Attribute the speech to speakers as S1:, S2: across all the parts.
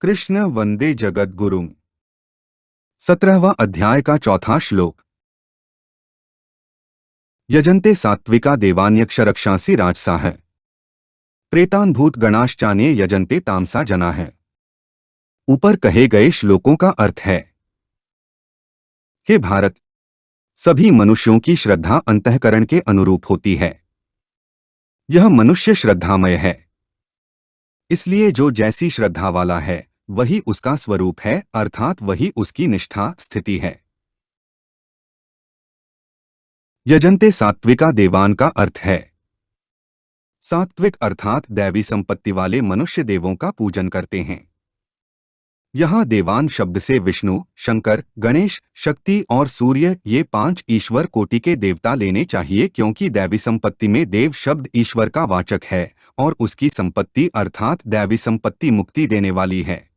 S1: कृष्ण वंदे जगद्गुरुम्। 17वां अध्याय का चौथा श्लोक। यजन्ते सात्विका देवान्यक्षरक्षांसि राजसाः प्रेतान् भूत गणाश्चान्ये यजन्ते तामसा जनाः। ऊपर कहे गए श्लोकों का अर्थ है, हे भारत, सभी मनुष्यों की श्रद्धा अंतःकरण के अनुरूप होती है। यह मनुष्य श्रद्धामय है, इसलिए जो जैसी श्रद्धा वाला है वही उसका स्वरूप है, अर्थात वही उसकी निष्ठा स्थिति है। यजन्ते सात्विका देवान का अर्थ है सात्विक अर्थात दैवी संपत्ति वाले मनुष्य देवों का पूजन करते हैं। यहाँ देवान शब्द से विष्णु, शंकर, गणेश, शक्ति और सूर्य ये 5 ईश्वर कोटि के देवता लेने चाहिए, क्योंकि दैवी संपत्ति में देव शब्द ईश्वर का वाचक है और उसकी संपत्ति अर्थात दैवी संपत्ति मुक्ति देने वाली है।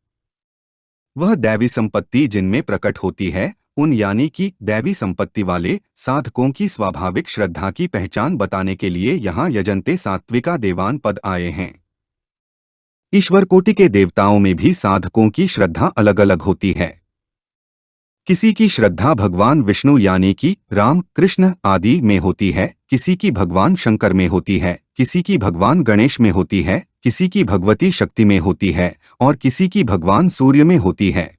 S1: वह दैवी संपत्ति जिनमें प्रकट होती है उन यानी कि दैवी संपत्ति वाले साधकों की स्वाभाविक श्रद्धा की पहचान बताने के लिए यहाँ यजन्ते सात्विका देवान पद आए हैं। ईश्वर कोटि के देवताओं में भी साधकों की श्रद्धा अलग अलग होती है। किसी की श्रद्धा भगवान विष्णु यानी कि राम, कृष्ण आदि में होती है, किसी की भगवान शंकर में होती है, किसी की भगवान गणेश में होती है, किसी की भगवती शक्ति में होती है और किसी की भगवान सूर्य में होती है।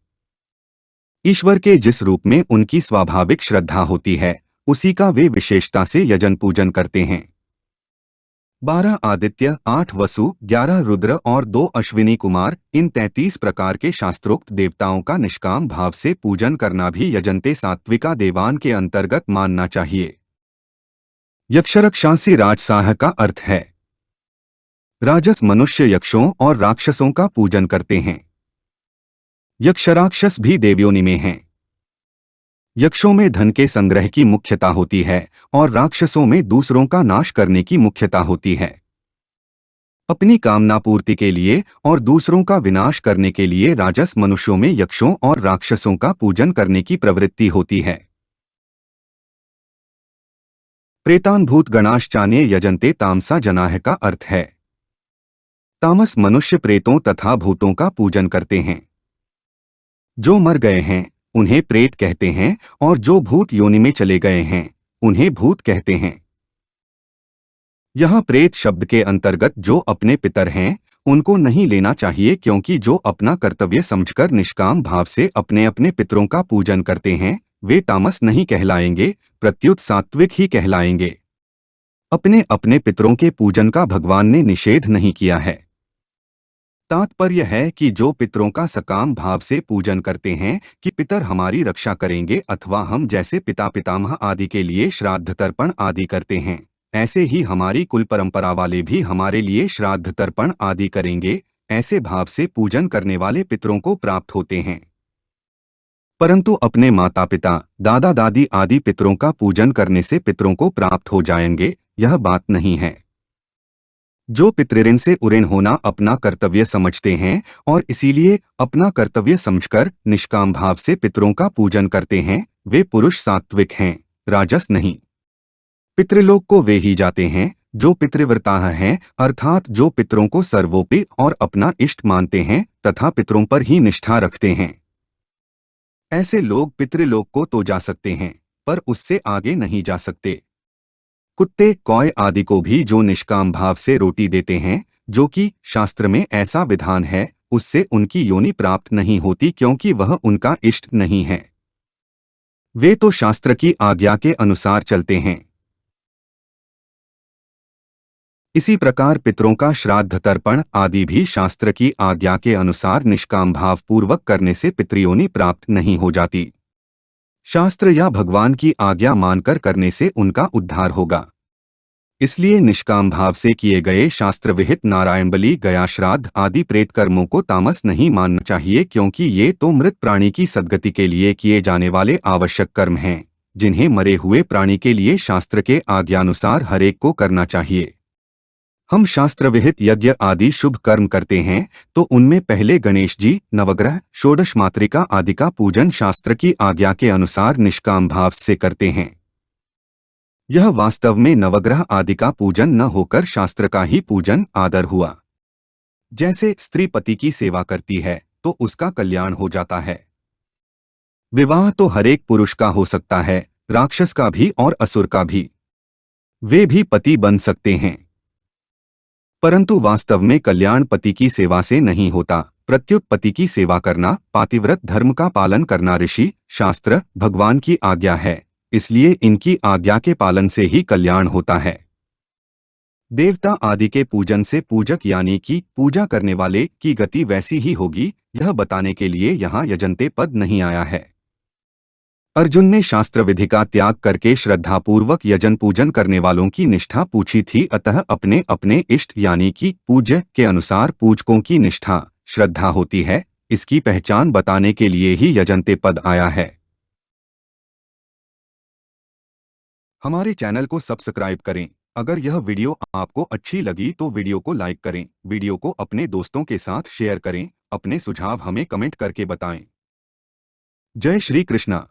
S1: ईश्वर के जिस रूप में उनकी स्वाभाविक श्रद्धा होती है उसी का वे विशेषता से यजन पूजन करते हैं। 12 आदित्य, 8 वसु, 11 रुद्र और 2 अश्विनी कुमार, इन 33 प्रकार के शास्त्रोक्त देवताओं का निष्काम भाव से पूजन करना भी यजन्ते सात्विका देवान के अंतर्गत मानना चाहिए। यक्षरक्षांसि राजसाः का अर्थ है राजस मनुष्य यक्षों और राक्षसों का पूजन करते हैं। यक्षराक्षस भी देवयोनि में हैं। यक्षों में धन के संग्रह की मुख्यता होती है और राक्षसों में दूसरों का नाश करने की मुख्यता होती है। अपनी कामना पूर्ति के लिए और दूसरों का विनाश करने के लिए राजस मनुष्यों में यक्षों और राक्षसों का पूजन करने की प्रवृत्ति होती है। प्रेतान् भूत गणाश्चान्ये यजन्ते तामसा जनाः का अर्थ है तामस मनुष्य प्रेतों तथा भूतों का पूजन करते हैं। जो मर गए हैं उन्हें प्रेत कहते हैं और जो भूत योनि में चले गए हैं उन्हें भूत कहते हैं। यहाँ प्रेत शब्द के अंतर्गत जो अपने पितर हैं उनको नहीं लेना चाहिए, क्योंकि जो अपना कर्तव्य समझकर निष्काम भाव से अपने अपने पितरों का पूजन करते हैं वे तामस नहीं कहलाएंगे, प्रत्युत सात्विक ही कहलाएंगे। अपने अपने पितरों के पूजन का भगवान ने निषेध नहीं किया है। तात्पर्य है कि जो पितरों का सकाम भाव से पूजन करते हैं कि पितर हमारी रक्षा करेंगे, अथवा हम जैसे पिता पितामह आदि के लिए श्राद्ध तर्पण आदि करते हैं ऐसे ही हमारी कुल परंपरा वाले भी हमारे लिए श्राद्ध तर्पण आदि करेंगे, ऐसे भाव से पूजन करने वाले पितरों को प्राप्त होते हैं। परंतु अपने माता पिता, दादा दादी आदि पितरों का पूजन करने से पितरों को प्राप्त हो जाएंगे, यह बात नहीं है। जो पितृऋण से उऋण होना अपना कर्तव्य समझते हैं और इसीलिए अपना कर्तव्य समझकर निष्काम भाव से पितरों का पूजन करते हैं वे पुरुष सात्विक हैं, राजस नहीं। पितृलोक को वे ही जाते हैं जो पितृव्रताः हैं, अर्थात जो पितरों को सर्वोपरि और अपना इष्ट मानते हैं तथा पितरों पर ही निष्ठा रखते हैं। ऐसे लोग पितृलोक को तो जा सकते हैं पर उससे आगे नहीं जा सकते। कुत्ते, कौए आदि को भी जो निष्काम भाव से रोटी देते हैं, जो कि शास्त्र में ऐसा विधान है, उससे उनकी योनि प्राप्त नहीं होती, क्योंकि वह उनका इष्ट नहीं है। वे तो शास्त्र की आज्ञा के अनुसार चलते हैं। इसी प्रकार पितरों का श्राद्ध तर्पण आदि भी शास्त्र की आज्ञा के अनुसार निष्काम भाव पूर्वक करने से पितृयोनि प्राप्त नहीं हो जाती। शास्त्र या भगवान की आज्ञा मानकर करने से उनका उद्धार होगा। इसलिए निष्काम भाव से किए गए शास्त्र विहित नारायण बलि, गया श्राद्ध आदि प्रेत कर्मों को तामस नहीं मानना चाहिए, क्योंकि ये तो मृत प्राणी की सद्गति के लिए किए जाने वाले आवश्यक कर्म हैं, जिन्हें मरे हुए प्राणी के लिए शास्त्र के आज्ञानुसार हरेक को करना चाहिए। हम शास्त्र विहित यज्ञ आदि शुभ कर्म करते हैं तो उनमें पहले गणेश जी, नवग्रह, षोडश मातृका आदि का पूजन शास्त्र की आज्ञा के अनुसार निष्काम भाव से करते हैं। यह वास्तव में नवग्रह आदि का पूजन न होकर शास्त्र का ही पूजन आदर हुआ। जैसे स्त्री पति की सेवा करती है तो उसका कल्याण हो जाता है। विवाह तो हर एक पुरुष का हो सकता है, राक्षस का भी और असुर का भी। वे भी पति बन सकते हैं। परंतु वास्तव में कल्याण पति की सेवा से नहीं होता, प्रत्युत पति की सेवा करना, पातिव्रत धर्म का पालन करना ऋषि, शास्त्र, भगवान की आज्ञा है। इसलिए इनकी आज्ञा के पालन से ही कल्याण होता है। देवता आदि के पूजन से पूजक यानी कि पूजा करने वाले की गति वैसी ही होगी, यह बताने के लिए यहाँ यजन्ते पद नहीं आया है। अर्जुन ने शास्त्र विधि का त्याग करके श्रद्धापूर्वक यजन पूजन करने वालों की निष्ठा पूछी थी, अतः अपने अपने इष्ट यानी कि पूज्य के अनुसार पूजकों की निष्ठा श्रद्धा होती है। इसकी पहचान बताने के लिए ही यजन्ते पद आया है। हमारे चैनल को सब्सक्राइब करें। अगर यह वीडियो आपको अच्छी लगी तो वीडियो को लाइक करें, वीडियो को अपने दोस्तों के साथ शेयर करें, अपने सुझाव हमें कमेंट करके बताएं। जय श्री कृष्णा।